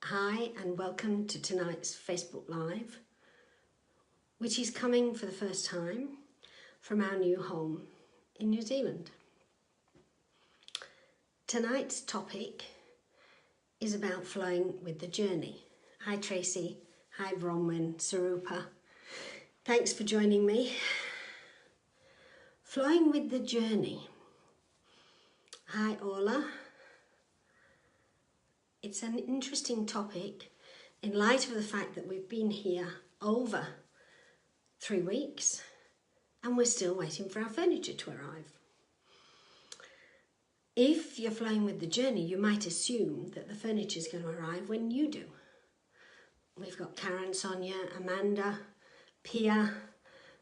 Hi and welcome to tonight's Facebook Live, which is coming for the first time from our new home in New Zealand. Tonight's topic is about flowing with the journey. Hi Tracy, hi Bronwyn, Sarupa. Thanks for joining me. Flowing with the journey. Hi Orla. It's an interesting topic in light of the fact that we've been here over 3 weeks and we're still waiting for our furniture to arrive. If you're flowing with the journey, you might assume that the furniture is going to arrive when you do. We've got Karen, Sonia, Amanda, Pia,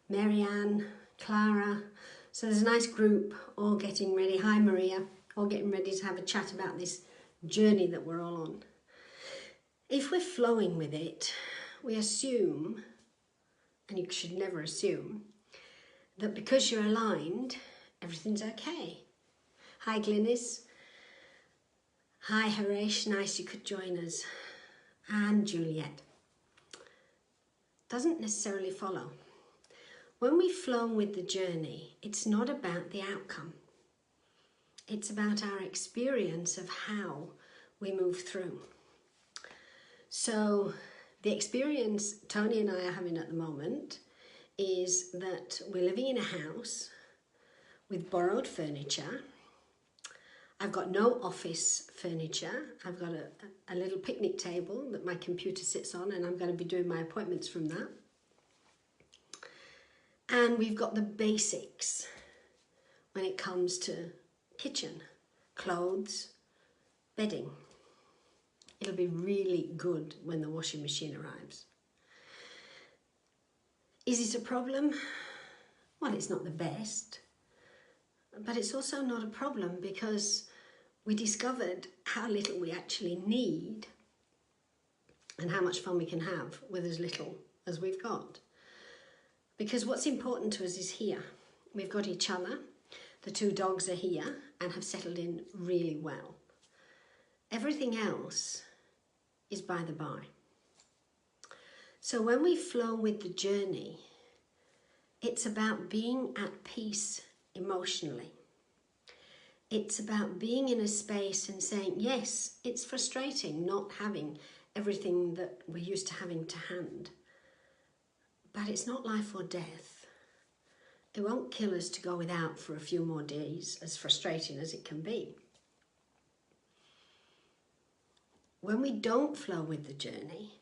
Marianne, Clara. So there's a nice group all getting ready. Hi Maria, all getting ready to have a chat about this journey that we're all on. If we're flowing with it, we assume, and you should never assume, that because you're aligned, everything's okay. Hi Glynis. Hi Haresh, nice you could join us. And Juliet. Doesn't necessarily follow. When we flow with the journey, it's not about the outcome. It's about our experience of how we move through. So the experience Tony and I are having at the moment is that we're living in a house with borrowed furniture. I've got no office furniture. I've got a little picnic table that my computer sits on, and I'm going to be doing my appointments from that. And we've got the basics when it comes to kitchen, clothes, bedding. It'll be really good when the washing machine arrives. Is it a problem? Well, it's not the best, but it's also not a problem because we discovered how little we actually need and how much fun we can have with as little as we've got. Because what's important to us is here. We've got each other. The 2 dogs are here and have settled in really well. Everything else is by the by. So when we flow with the journey, it's about being at peace emotionally. It's about being in a space and saying, yes, it's frustrating not having everything that we're used to having to hand, but it's not life or death. It won't kill us to go without for a few more days, as frustrating as it can be. When we don't flow with the journey,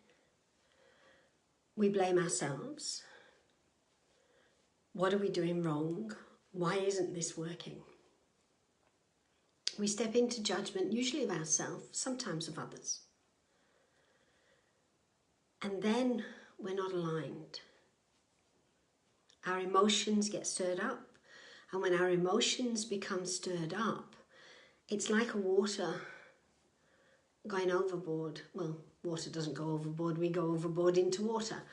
we blame ourselves. What are we doing wrong? Why isn't this working? We step into judgment, usually of ourselves, sometimes of others. And then we're not aligned. Our emotions get stirred up, and when our emotions become stirred up, it's like a water going overboard. Well, water doesn't go overboard, we go overboard into water.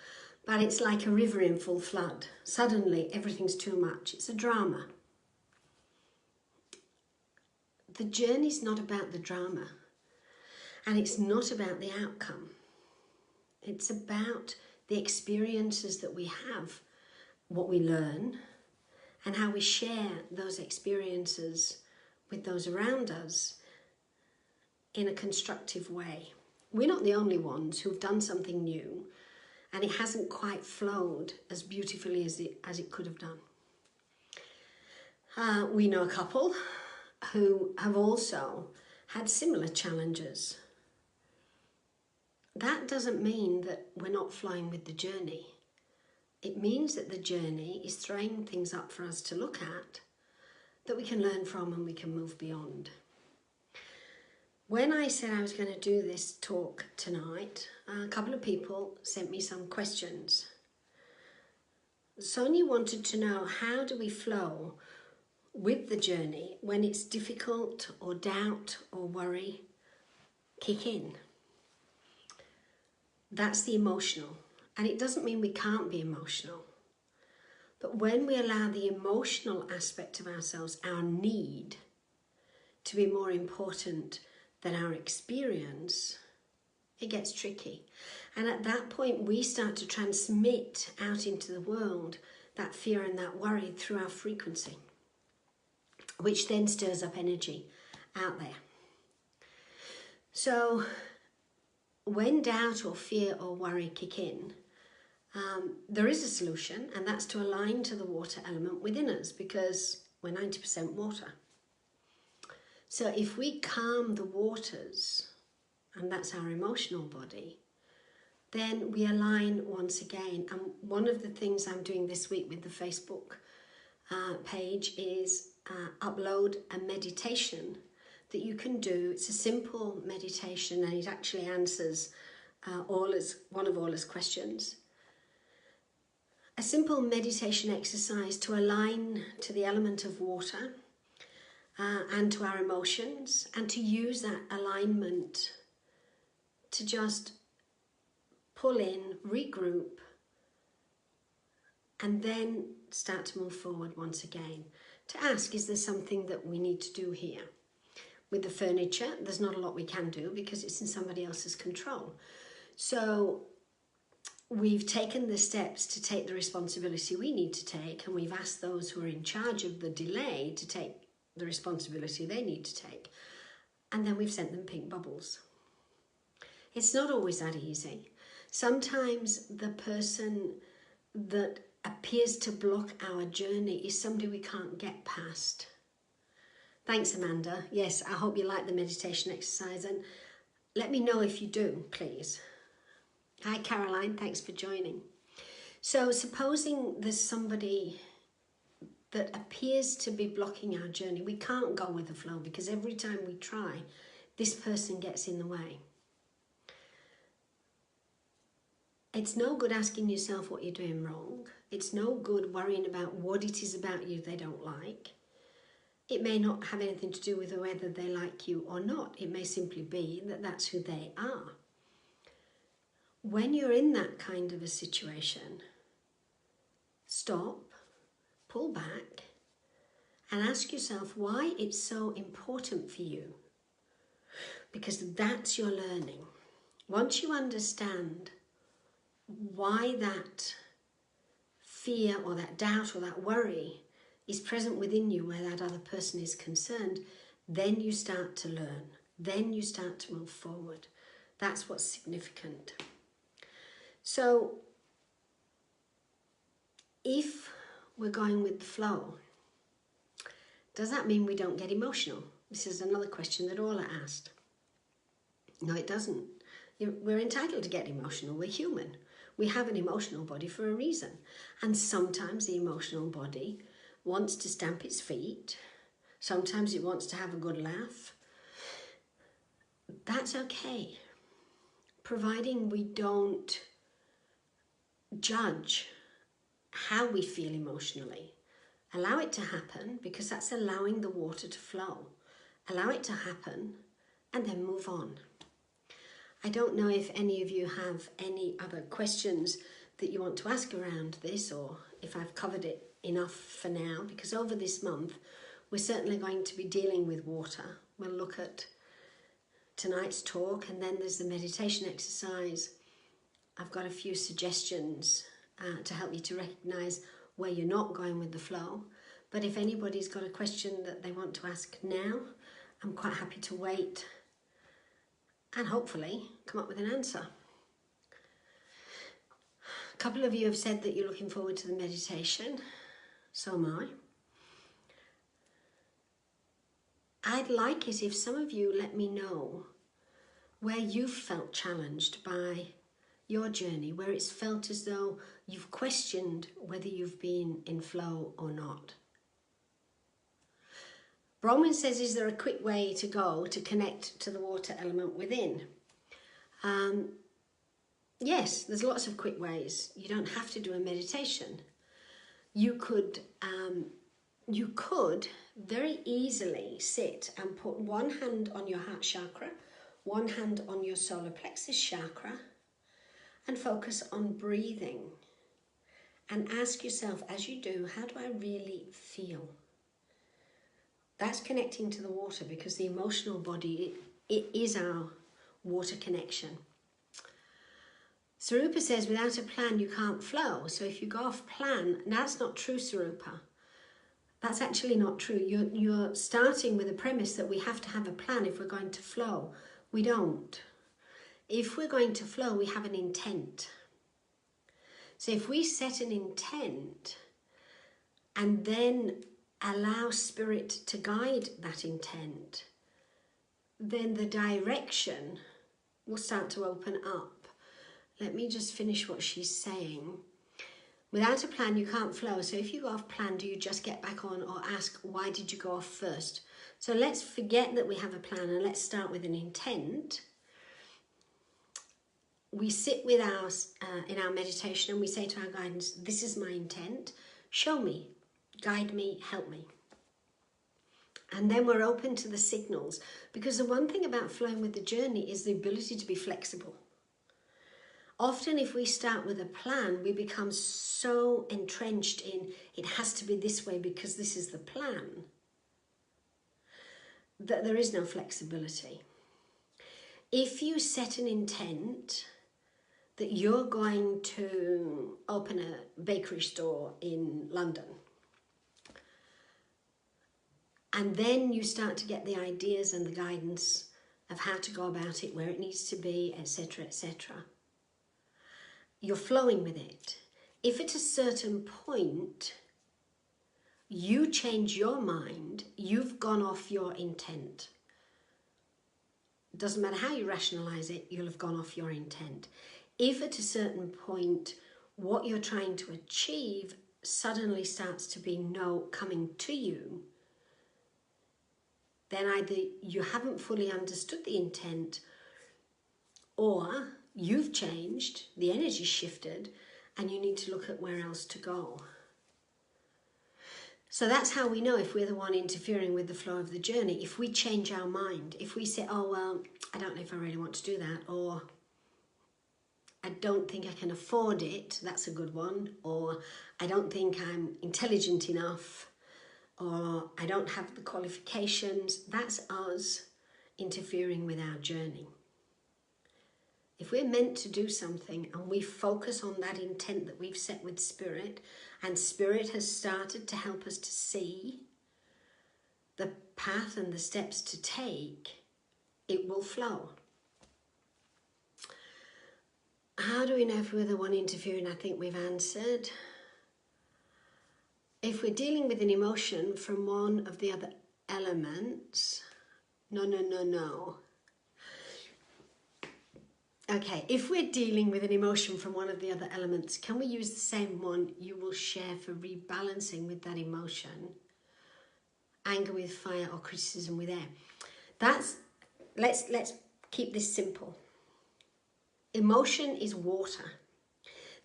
But it's like a river in full flood. Suddenly, everything's too much. It's a drama. The journey's not about the drama, and it's not about the outcome. It's about the experiences that we have, what we learn, and how we share those experiences with those around us in a constructive way. We're not the only ones who've done something new and it hasn't quite flowed as beautifully as it could have done. We know a couple who have also had similar challenges. That doesn't mean that we're not flowing with the journey. It means that the journey is throwing things up for us to look at that we can learn from and we can move beyond. When I said I was going to do this talk tonight, a couple of people sent me some questions. Sonia wanted to know, how do we flow with the journey when it's difficult or doubt or worry kick in? That's the emotional. And it doesn't mean we can't be emotional. But when we allow the emotional aspect of ourselves, our need, to be more important than our experience, it gets tricky. And at that point, we start to transmit out into the world that fear and that worry through our frequency, which then stirs up energy out there. So when doubt or fear or worry kick in, there is a solution, and that's to align to the water element within us, because we're 90% water. So if we calm the waters, and that's our emotional body, then we align once again. And one of the things I'm doing this week with the Facebook page is upload a meditation that you can do. It's a simple meditation, and it actually answers one of Orla's questions. A simple meditation exercise to align to the element of water and to our emotions, and to use that alignment to just pull in, regroup, and then start to move forward once again. To ask, is there something that we need to do here? With the furniture, there's not a lot we can do because it's in somebody else's control. So we've taken the steps to take the responsibility we need to take, and we've asked those who are in charge of the delay to take the responsibility they need to take. And then we've sent them pink bubbles. It's not always that easy. Sometimes the person that appears to block our journey is somebody we can't get past. Thanks, Amanda. Yes, I hope you like the meditation exercise, and let me know if you do, please. Hi, Caroline. Thanks for joining. So supposing there's somebody that appears to be blocking our journey, we can't go with the flow, because every time we try, this person gets in the way. It's no good asking yourself what you're doing wrong. It's no good worrying about what it is about you they don't like. It may not have anything to do with whether they like you or not. It may simply be that that's who they are. When you're in that kind of a situation, stop, pull back, and ask yourself why it's so important for you. Because that's your learning. Once you understand why that fear or that doubt or that worry is present within you where that other person is concerned, then you start to learn. Then you start to move forward. That's what's significant. So if we're going with the flow, does that mean we don't get emotional? This is another question that Orla asked. No, it doesn't. We're entitled to get emotional. We're human. We have an emotional body for a reason. And sometimes the emotional body wants to stamp its feet. Sometimes it wants to have a good laugh. That's okay, providing we don't judge how we feel emotionally. Allow it to happen, because that's allowing the water to flow. Allow it to happen and then move on. I don't know if any of you have any other questions that you want to ask around this, or if I've covered it enough for now, because over this month we're certainly going to be dealing with water. We'll look at tonight's talk, and then there's the meditation exercise. I've got a few suggestions to help you to recognise where you're not going with the flow. But if anybody's got a question that they want to ask now, I'm quite happy to wait and hopefully come up with an answer. A couple of you have said that you're looking forward to the meditation. So am I. I'd like it if some of you let me know where you've felt challenged by your journey, where it's felt as though you've questioned whether you've been in flow or not. Bronwyn says, is there a quick way to go to connect to the water element within? Yes, there's lots of quick ways. You don't have to do a meditation. You could very easily sit and put one hand on your heart chakra, one hand on your solar plexus chakra, and focus on breathing. And ask yourself, as you do, how do I really feel? That's connecting to the water, because the emotional body, it is our water connection. Sarupa says, without a plan, you can't flow. So if you go off plan, that's not true, Sarupa. That's actually not true. You're starting with a premise that we have to have a plan if we're going to flow. We don't. If we're going to flow, we have an intent. So if we set an intent and then allow spirit to guide that intent, then the direction will start to open up. Let me just finish what she's saying. Without a plan, you can't flow. So if you go off plan, do you just get back on or ask, why did you go off first? So let's forget that we have a plan and let's start with an intent. We sit with in our meditation and we say to our guidance, this is my intent. Show me, guide me, help me. And then we're open to the signals, because the one thing about flowing with the journey is the ability to be flexible. Often if we start with a plan, we become so entrenched in it has to be this way because this is the plan, that there is no flexibility. If you set an intent that you're going to open a bakery store in London, and then you start to get the ideas and the guidance of how to go about it, where it needs to be, etc., etc. You're flowing with it. If at a certain point you change your mind, you've gone off your intent. It doesn't matter how you rationalize it, you'll have gone off your intent. If at a certain point what you're trying to achieve suddenly starts to be no coming to you, then either you haven't fully understood the intent, or you've changed, the energy shifted, and you need to look at where else to go. So that's how we know if we're the one interfering with the flow of the journey. If we change our mind, if we say, oh, well, I don't know if I really want to do that, or I don't think I can afford it, that's a good one, or I don't think I'm intelligent enough, or I don't have the qualifications, that's us interfering with our journey. If we're meant to do something and we focus on that intent that we've set with Spirit, and Spirit has started to help us to see the path and the steps to take, it will flow. How do we know if we're the one interfering? I think we've answered. If we're dealing with an emotion from one of the other elements, no. Okay, if we're dealing with an emotion from one of the other elements, can we use the same one you will share for rebalancing with that emotion? Anger with fire or criticism with air. Let's keep this simple. Emotion is water.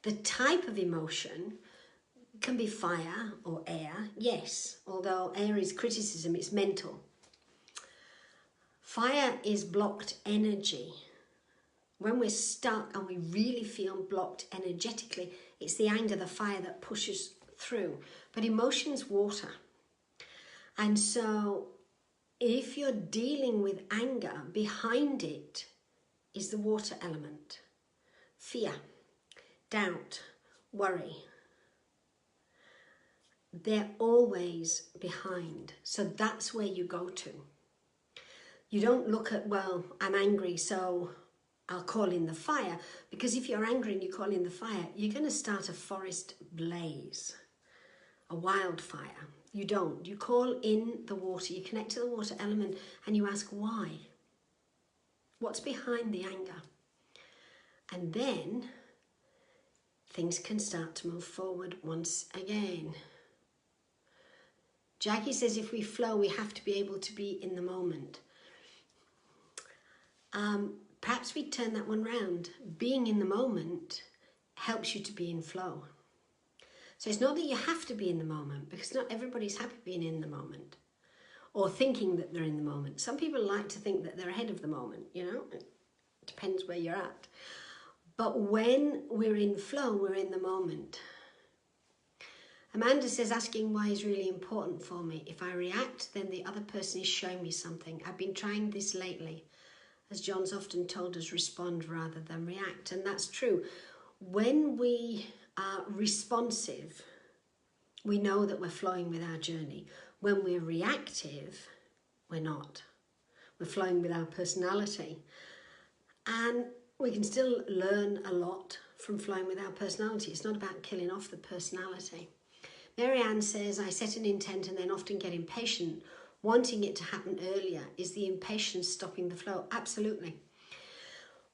The type of emotion can be fire or air, yes, although air is criticism, it's mental. Fire is blocked energy. When we're stuck and we really feel blocked energetically, it's the anger, the fire that pushes through. But emotion's water. And so if you're dealing with anger, behind it is the water element. Fear, doubt, worry. They're always behind. So that's where you go to. You don't look at, well, I'm angry, so I'll call in the fire. Because if you're angry and you call in the fire, you're going to start a forest blaze, a wildfire. You don't. You call in the water, you connect to the water element, and you ask why. What's behind the anger? And then things can start to move forward once again. Jackie says if we flow, we have to be able to be in the moment. Perhaps we turn that one round. Being in the moment helps you to be in flow. So it's not that you have to be in the moment, because not everybody's happy being in the moment or thinking that they're in the moment. Some people like to think that they're ahead of the moment, you know, it depends where you're at. But when we're in flow, we're in the moment. Amanda says, asking why is really important for me. If I react, then the other person is showing me something. I've been trying this lately. as John's often told us, respond rather than react. And that's true. When we are responsive, we know that we're flowing with our journey. When we're reactive, we're not. We're flowing with our personality. And we can still learn a lot from flowing with our personality. It's not about killing off the personality. Marianne says, I set an intent and then often get impatient. Wanting it to happen earlier. Is the impatience stopping the flow? Absolutely.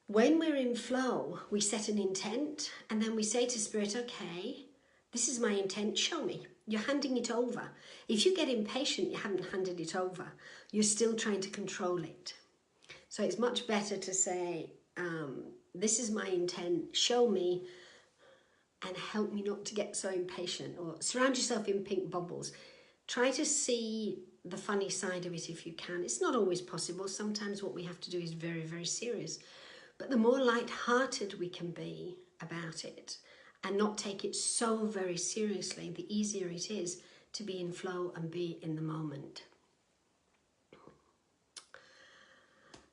When we're in flow, we set an intent and then we say to Spirit, okay, this is my intent, show me. You're handing it over. If you get impatient, you haven't handed it over. You're still trying to control it. So it's much better to say, this is my intent, show me, and help me not to get so impatient. Or surround yourself in pink bubbles. Try to see the funny side of it if you can. It's not always possible. Sometimes what we have to do is very, very serious. But the more light-hearted we can be about it and not take it so very seriously, the easier it is to be in flow and be in the moment.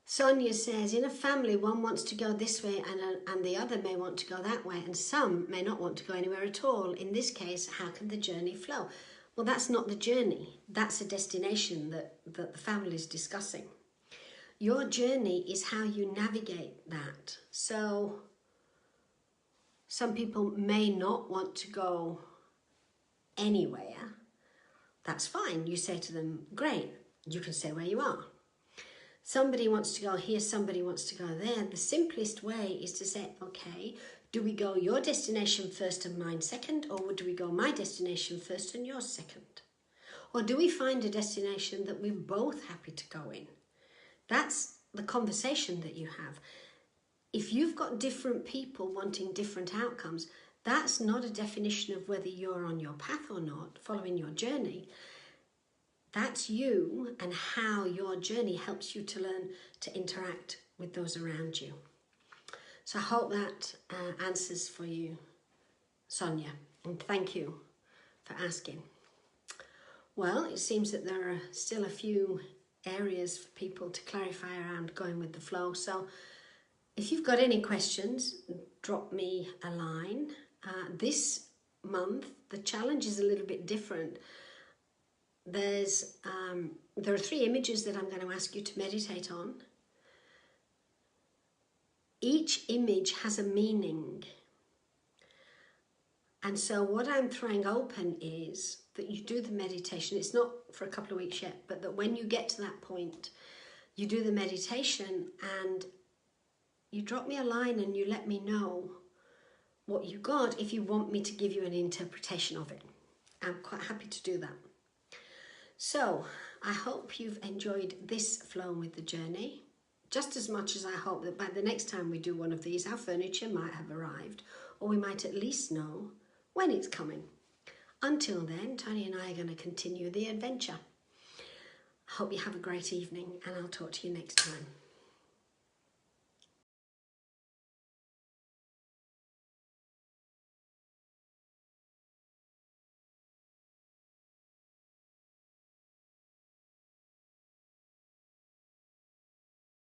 Sonia says, in a family, one wants to go this way and the other may want to go that way, and some may not want to go anywhere at all. In this case, how can the journey flow? Well, that's not the journey. That's a destination that the family is discussing. Your journey is how you navigate that. So some people may not want to go anywhere. That's fine. You say to them, great, you can stay where you are. Somebody wants to go here, somebody wants to go there. The simplest way is to say, okay, do we go your destination first and mine second, or do we go my destination first and yours second? Or do we find a destination that we're both happy to go in? That's the conversation that you have. If you've got different people wanting different outcomes, that's not a definition of whether you're on your path or not, following your journey. That's you and how your journey helps you to learn to interact with those around you. So I hope that answers for you, Sonia, and thank you for asking. Well, it seems that there are still a few areas for people to clarify around going with the flow. So if you've got any questions, drop me a line. This month, the challenge is a little bit different. There are 3 images that I'm going to ask you to meditate on. Each image has a meaning. And so what I'm throwing open is that you do the meditation. It's not for a couple of weeks yet, but that when you get to that point, you do the meditation and you drop me a line and you let me know what you got if you want me to give you an interpretation of it. I'm quite happy to do that. So I hope you've enjoyed this flow with the journey, just as much as I hope that by the next time we do one of these, our furniture might have arrived, or we might at least know when it's coming. Until then, Tony and I are going to continue the adventure. I hope you have a great evening, and I'll talk to you next time.